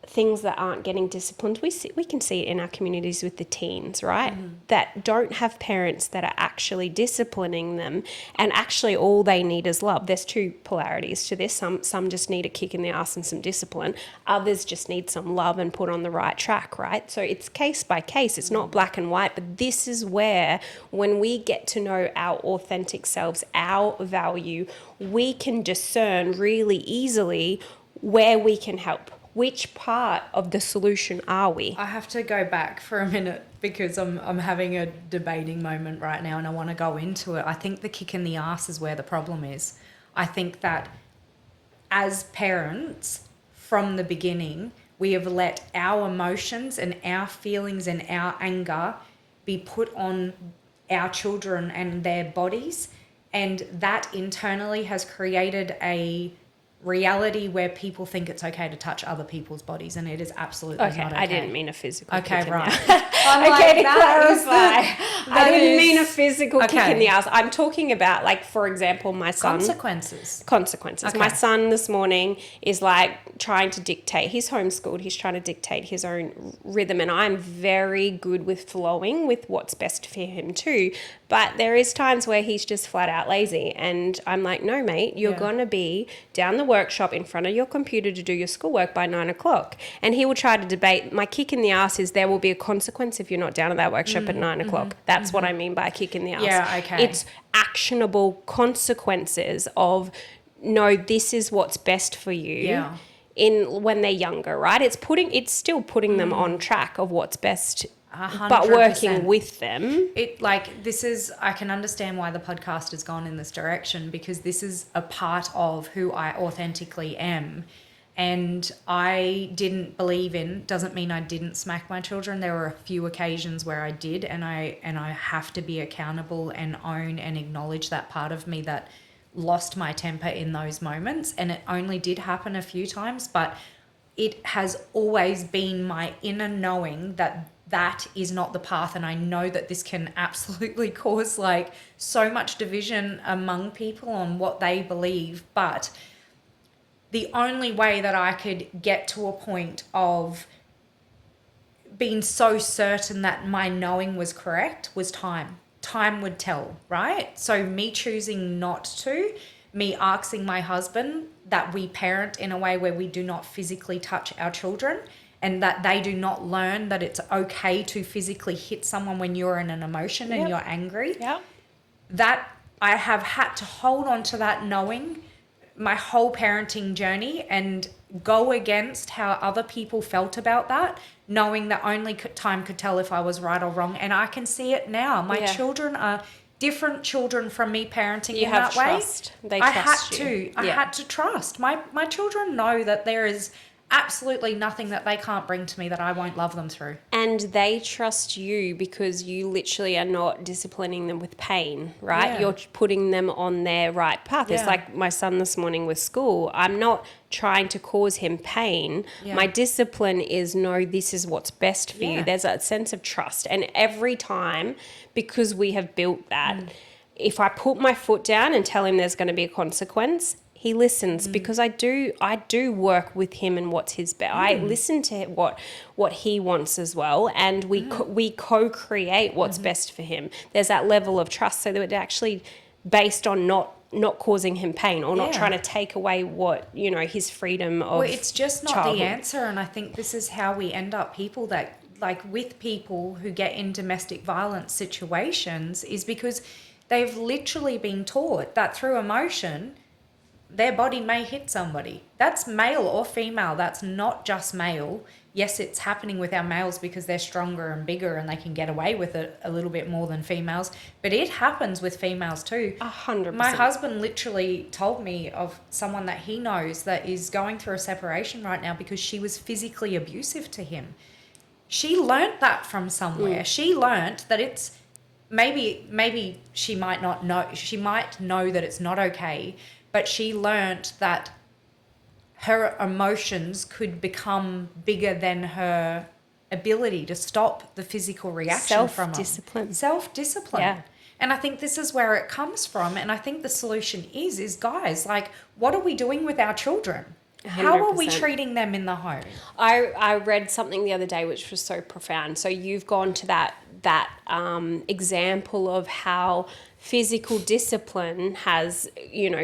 things that aren't getting disciplined, we can see it in our communities with the teens, right? That don't have parents that are actually disciplining them, and actually all they need is love. There's two polarities to this. Some just need a kick in the ass and some discipline. Others just need some love and put on the right track, right? So it's case by case. It's not black and white, but this is where, when we get to know our authentic selves, our value, we can discern really easily where we can help. Which part of the solution are we? I have to go back for a minute because I'm having a debating moment right now and I want to go into it. I think the kick in the ass is where the problem is. I think that as parents, from the beginning, we have let our emotions and our feelings and our anger be put on our children and their bodies, and that internally has created a reality where people think it's okay to touch other people's bodies, and it is absolutely not okay. I didn't mean a physical kick in right. the ass. I didn't mean a physical kick in the ass. I'm talking about, like, for example, my son. Consequences. Okay. My son this morning is like trying to dictate. He's homeschooled. He's trying to dictate his own rhythm, and I'm very good with flowing with what's best for him too. But there is times where he's just flat out lazy, and I'm like, no, mate, you're going to be down the workshop in front of your computer to do your schoolwork by 9:00. And he will try to debate. My kick in the ass is there will be a consequence if you're not down at that workshop at 9:00. That's what I mean by a kick in the ass. Yeah, okay. It's actionable consequences of, no, this is what's best for you. Yeah. When they're younger, right? It's still putting them on track of what's best, 100%. but working with them. I can understand why the podcast has gone in this direction, because this is a part of who I authentically am. And I didn't believe in, doesn't mean I didn't smack my children. There were a few occasions where I did, and I have to be accountable and own and acknowledge that part of me that lost my temper in those moments. And it only did happen a few times, but it has always been my inner knowing that is not the path. And I know that this can absolutely cause like so much division among people on what they believe. But the only way that I could get to a point of being so certain that my knowing was correct was time. Time would tell, right? So me choosing not to, me asking my husband that we parent in a way where we do not physically touch our children, and that they do not learn that it's okay to physically hit someone when you're in an emotion and you're angry. Yeah. That I have had to hold on to that knowing my whole parenting journey and go against how other people felt about that, knowing that only time could tell if I was right or wrong. And I can see it now. My children are different children from me parenting in that way. They trust you. I had to trust. My children know that there is absolutely nothing that they can't bring to me that I won't love them through. And they trust you because you literally are not disciplining them with pain, right? Yeah. You're putting them on their right path. It's Yeah. like my son this morning with school. I'm not trying to cause him pain. Yeah. My discipline is, no, this is what's best for you. There's a sense of trust. And every time, because we have built that, if I put my foot down and tell him there's going to be a consequence, he listens, because I do work with him and what's his best. I listen to what he wants as well, and we co-create what's best for him. There's that level of trust, so that it's actually based on not causing him pain or not trying to take away what, his freedom of It's just not childhood. the answer, and I think this is how we end up people that, like, with people who get in domestic violence situations, is because they've literally been taught that through emotion their body may hit somebody. That's male or female. That's not just male. Yes, it's happening with our males because they're stronger and bigger and they can get away with it a little bit more than females. But it happens with females too. 100%. My husband literally told me of someone that he knows that is going through a separation right now because she was physically abusive to him. She learnt that from somewhere. She learnt that it's maybe she might not know. She might know that it's not okay, but she learnt that her emotions could become bigger than her ability to stop the physical reaction from them. Self-discipline. Self-discipline. Yeah. And I think this is where it comes from. And I think the solution is guys, like, what are we doing with our children? How are we 100%. treating them in the home? I read something the other day which was so profound. So you've gone to that example of how physical discipline has,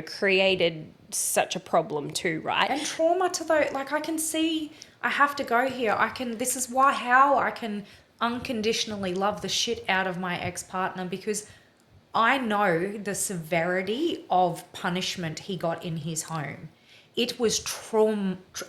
created such a problem too, right? And trauma to those, like, I can see, I have to go here. This is how I can unconditionally love the shit out of my ex-partner, because I know the severity of punishment he got in his home. It was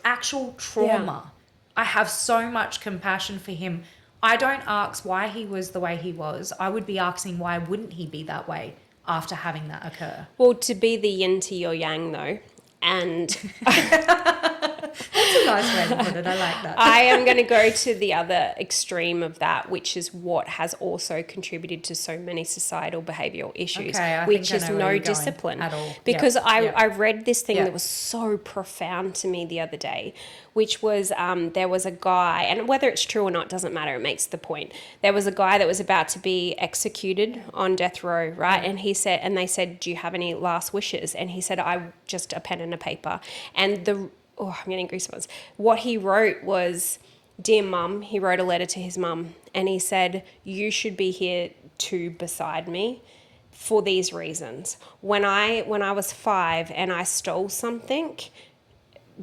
actual trauma. Yeah. I have so much compassion for him. I don't ask why he was the way he was. I would be asking why wouldn't he be that way after having that occur. Well, to be the yin to your yang, though, and That's a nice way to put it. I like that. I am going to go to the other extreme of that, which is what has also contributed to so many societal behavioural issues, Okay, I which think I is know where no you're going discipline. at all. Because Yep, I yep. read this thing Yep. that was so profound to me the other day, which was there was a guy, and whether it's true or not doesn't matter, it makes the point. There was a guy that was about to be executed on death row, right? And they said, do you have any last wishes? And he said, I just a pen and a paper. And I'm getting goosebumps. What he wrote was, dear mum, he wrote a letter to his mum, and he said, you should be here too beside me for these reasons. When I was 5 and I stole something,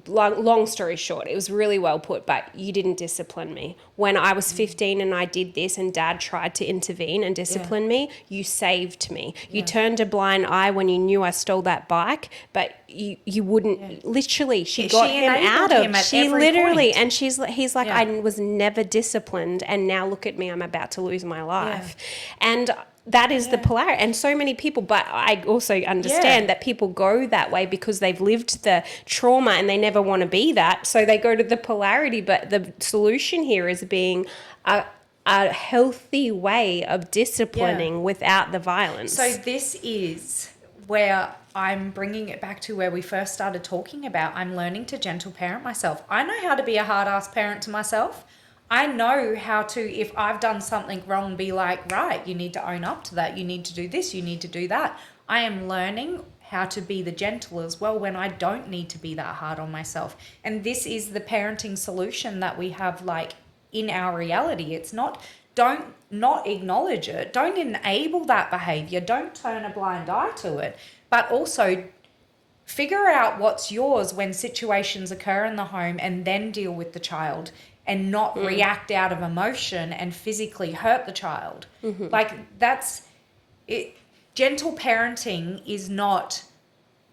long story short, it was really well put, but you didn't discipline me. When I was 15 and I did this and Dad tried to intervene and discipline me, you saved me. You turned a blind eye when you knew I stole that bike, but you wouldn't. Literally, she got him out of him at she every literally point. and he's like, I was never disciplined, and now look at me, I'm about to lose my life. And that is the polarity. And so many people, but I also understand that people go that way because they've lived the trauma and they never want to be that. So they go to the polarity. But the solution here is being a healthy way of disciplining without the violence. So this is where I'm bringing it back to where we first started talking about. I'm learning to gentle parent myself. I know how to be a hard-ass parent to myself. I know how to, if I've done something wrong, be like, right, you need to own up to that. You need to do this. You need to do that. I am learning how to be the gentle as well when I don't need to be that hard on myself. And this is the parenting solution that we have, like, in our reality. It's not acknowledge it. Don't enable that behavior. Don't turn a blind eye to it. But also figure out what's yours when situations occur in the home, and then deal with the child, and not react out of emotion and physically hurt the child. Like, that's it. Gentle parenting is not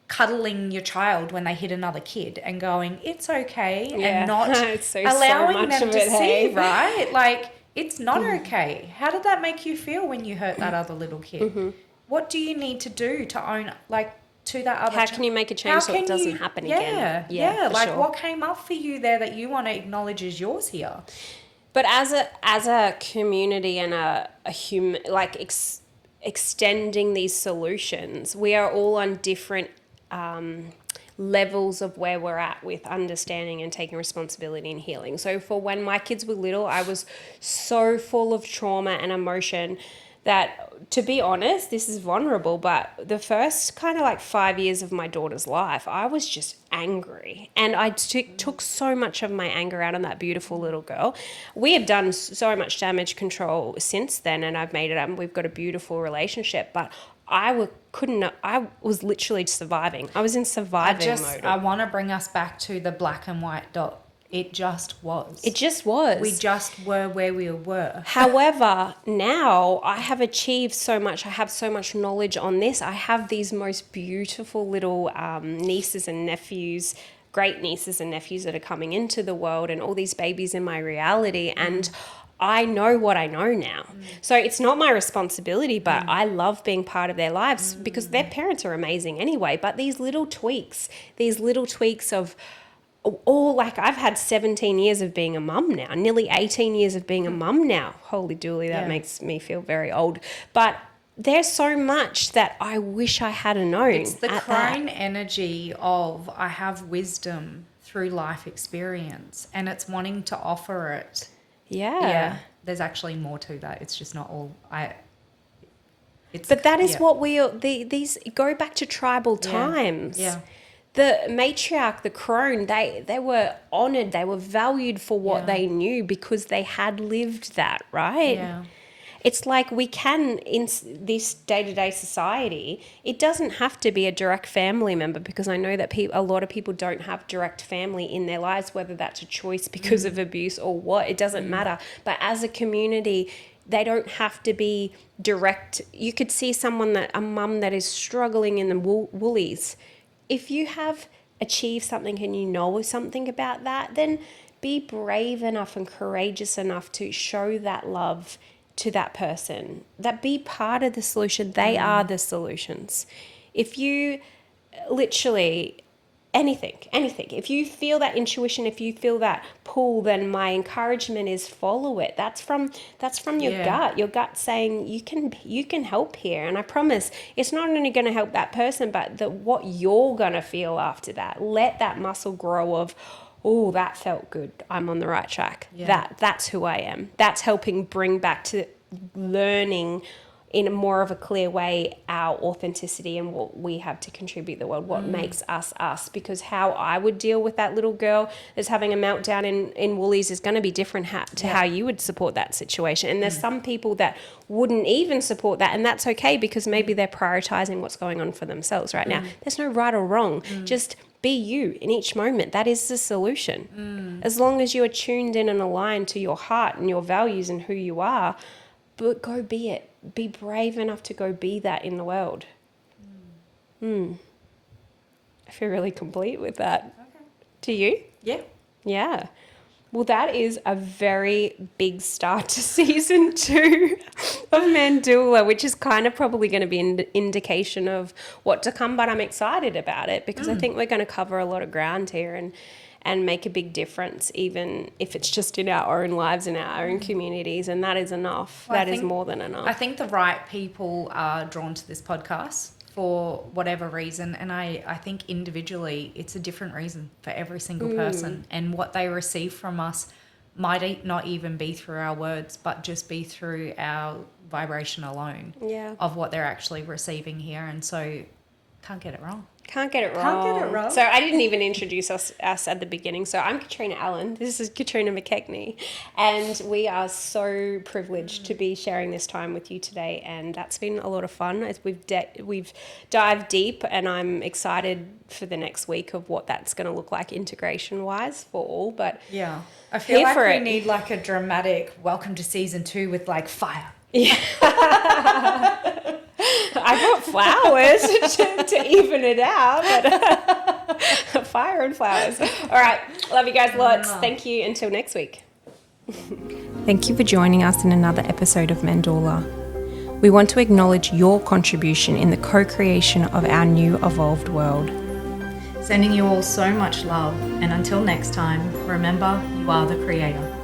cuddling your child when they hit another kid and going, it's okay, and not allowing them to see, right? Like, it's not okay. How did that make you feel when you hurt that other little kid? What do you need to do to own, like, to that other How can you make a change so it doesn't happen again? Yeah. For Like sure. what came up for you there that you want to acknowledge as yours here? But as a community and a human, like extending these solutions, we are all on different levels of where we're at with understanding and taking responsibility and healing. So for when my kids were little, I was so full of trauma and emotion that, to be honest, this is vulnerable, but the first kind of like 5 years of my daughter's life, I was just angry. And I took so much of my anger out on that beautiful little girl. We have done so much damage control since then, and I've made it up, and we've got a beautiful relationship. But I was literally surviving. I was in surviving mode. I want to bring us back to the black and white dot. It just was. It just was. We just were where we were. However, now I have achieved so much. I have so much knowledge on this. I have these most beautiful little nieces and nephews, great nieces and nephews that are coming into the world, and all these babies in my reality. And I know what I know now. So it's not my responsibility, but I love being part of their lives because their parents are amazing anyway. But these little tweaks of all, like, I've had 17 years of being a mum now, nearly 18 years of being a mum now. Holy dooly, that makes me feel very old. But there's so much that I wish I had known. It's the crone energy of I have wisdom through life experience, and it's wanting to offer it. Yeah. There's actually more to that. It's just not all But that is what these go back to tribal times. Yeah. The matriarch, the crone, they were honored, they were valued for what they knew because they had lived that, right? Yeah. It's like we can, in this day-to-day society, it doesn't have to be a direct family member, because I know that a lot of people don't have direct family in their lives, whether that's a choice because of abuse or what, it doesn't matter. But as a community, they don't have to be direct. You could see a mum that is struggling in the Woolies. If you have achieved something and you know something about that, then be brave enough and courageous enough to show that love to that person. That be part of the solution. They are the solutions. If you literally anything, if you feel that intuition, if you feel that pull, then my encouragement is follow it. That's from your gut saying you can help here. And I promise it's not only going to help that person, but what you're going to feel after that. Let that muscle grow of, oh, that felt good, I'm on the right track. That's who I am. That's helping bring back to learning in a more of a clear way our authenticity and what we have to contribute to the world, what makes us us. Because how I would deal with that little girl that's having a meltdown in Woolies is going to be different to how you would support that situation. And there's some people that wouldn't even support that, and that's okay, because maybe they're prioritizing what's going on for themselves right now. There's no right or wrong. Just be you in each moment. That is the solution. As long as you are tuned in and aligned to your heart and your values and who you are, but go be it. Be brave enough to go be that in the world. I feel really complete with that. Okay. To you? Yeah. Yeah. Well, that is a very big start to season 2 of Mandula, which is kind of probably going to be an indication of what to come, but I'm excited about it because I think we're going to cover a lot of ground here and make a big difference, even if it's just in our own lives, in our own communities, and that is enough. Well, that is more than enough. I think the right people are drawn to this podcast for whatever reason, and I think individually it's a different reason for every single person, and what they receive from us might not even be through our words, but just be through our vibration alone of what they're actually receiving here. And so can't get it wrong. Can't get it wrong. So I didn't even introduce us at the beginning. So I'm Katrina Allen. This is Katrina McKechnie. And we are so privileged to be sharing this time with you today. And that's been a lot of fun. We've dived deep, and I'm excited for the next week of what that's going to look like integration-wise for all. But yeah, I feel like we need like a dramatic welcome to season 2 with like fire. Yeah. I brought flowers to even it out, but fire and flowers. All right. Love you guys lots. Thank you. Until next week. Thank you for joining us in another episode of Mandula. We want to acknowledge your contribution in the co-creation of our new evolved world. Sending you all so much love, and until next time, remember, you are the creator.